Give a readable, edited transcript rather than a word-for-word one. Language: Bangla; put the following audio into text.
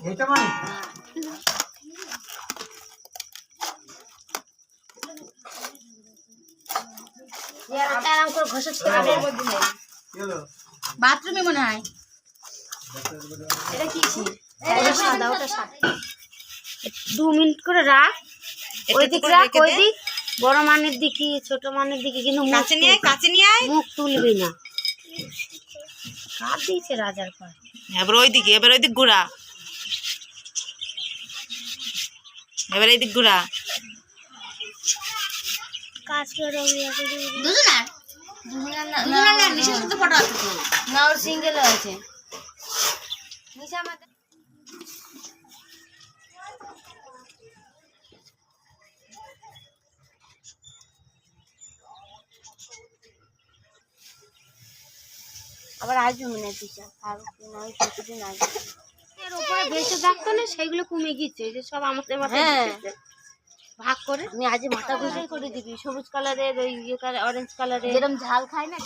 এটা মানে আরাম করে ঘষাচ্ছে বাথরুমে মনে হয় এটা কি সাদা ওটা সাদা 2 মিনিট করে রাখ ওইদিক রাখ ওইদিক বড় মানের দিকে ছোট মানের দিকে কিন্তু কাছে নিয়ে আয় মুখ তুলবি না কাট দিয়েছে রাজার পায়ে এবার ওইদিক ঘোরা এবার এইদিক ঘোরা কাজ করে দুজনের নিশার সাথে ফটো আছে তো না ওর সিঙ্গেল আছে নিশা আমাদের আবার আসবে মনে হয় টিচার আর নয় কিছুদিন আসবে এর উপরে বেঁচে থাকতো না সেগুলো কমে গিয়েছে যে সব আমাদের মাথায় ভাগ করে আমি আজ মাথা ঘষাই করে দিবি সবুজ কালারের ওই ইয়ে কালার অরেঞ্জ কালারের যেরকম ঝাল খায় না